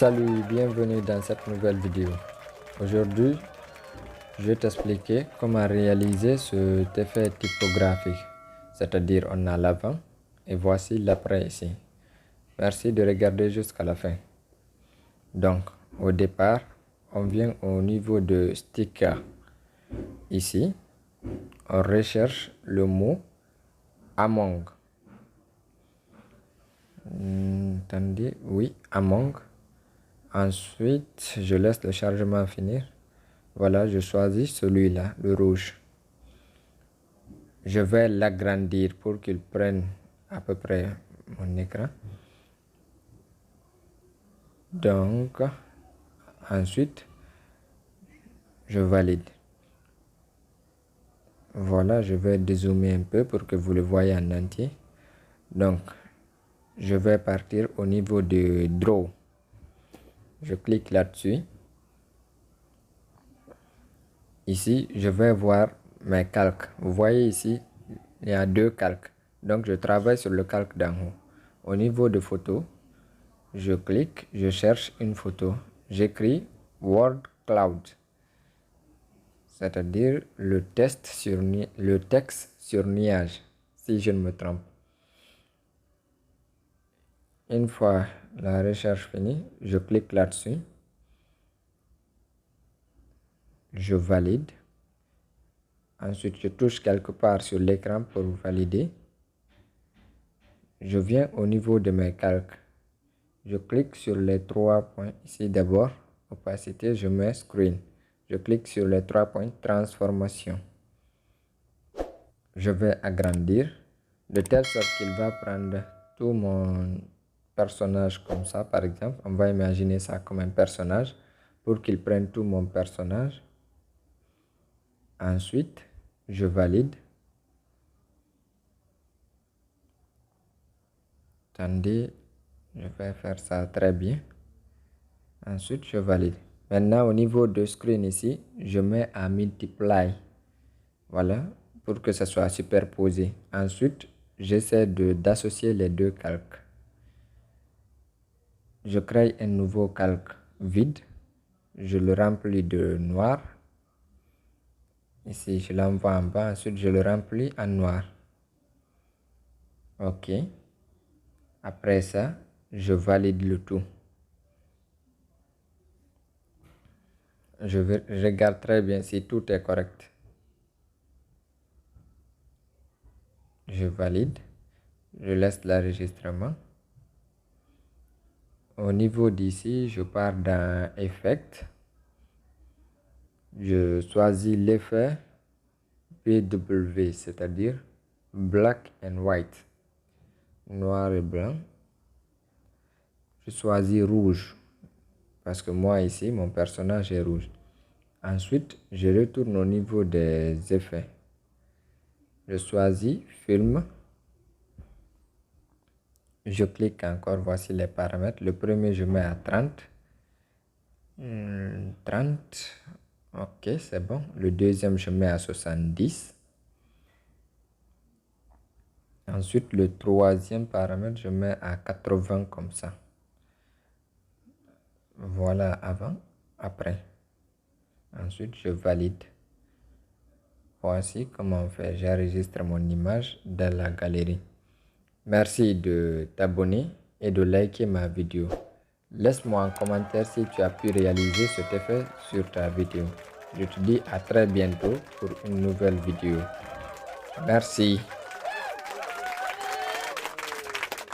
Salut, bienvenue dans cette nouvelle vidéo. Aujourd'hui, je vais t'expliquer comment réaliser cet effet typographique. C'est-à-dire, on a l'avant et voici l'après ici. Merci de regarder jusqu'à la fin. Donc, au départ, on vient au niveau de sticker. Ici, on recherche le mot Among. Attendez, oui, Among. Ensuite, je laisse le chargement finir. Voilà, je choisis celui-là, le rouge. Je vais l'agrandir pour qu'il prenne à peu près mon écran. Donc, ensuite, je valide. Voilà, je vais dézoomer un peu pour que vous le voyez en entier. Donc, je vais partir au niveau de Draw. Je clique là-dessus. Ici, je vais voir mes calques. Vous voyez ici, il y a deux calques. Donc, je travaille sur le calque d'en haut. Au niveau de photo, je clique, je cherche une photo. J'écris Word Cloud, c'est-à-dire le texte sur nuage, si je ne me trompe. Une fois la recherche finie, je clique là-dessus. Je valide. Ensuite, je touche quelque part sur l'écran pour valider. Je viens au niveau de mes calques. Je clique sur les trois points ici d'abord. Opacité, je mets Screen. Je clique sur les trois points Transformation. Je vais agrandir de telle sorte qu'il va prendre tout mon personnage comme ça. Par exemple, on va imaginer ça comme un personnage pour qu'il prenne tout mon personnage. Ensuite, je valide. Attendez, je vais faire ça très bien. Ensuite, je valide. Maintenant, au niveau de screen ici, je mets à multiply. Voilà, pour que ça soit superposé. Ensuite, j'essaie d'associer les deux calques. Je crée un nouveau calque vide. Je le remplis de noir. Ici, je l'envoie en bas. Ensuite, je le remplis en noir. OK. Après ça, je valide le tout. Je regarde très bien si tout est correct. Je valide. Je laisse l'enregistrement. Au niveau d'ici, je pars dans Effect. Je choisis l'effet BW, c'est-à-dire Black and White. Noir et blanc. Je choisis rouge. Parce que moi ici, mon personnage est rouge. Ensuite, je retourne au niveau des effets. Je choisis Film. Je clique encore, voici les paramètres. Le premier, je mets à 30. 30. Ok, c'est bon. Le deuxième, je mets à 70. Ensuite, le troisième paramètre, je mets à 80 comme ça. Voilà avant, après. Ensuite, je valide. Voici comment on fait. J'enregistre mon image dans la galerie. Merci de t'abonner et de liker ma vidéo. Laisse-moi un commentaire si tu as pu réaliser cet effet sur ta vidéo. Je te dis à très bientôt pour une nouvelle vidéo. Merci.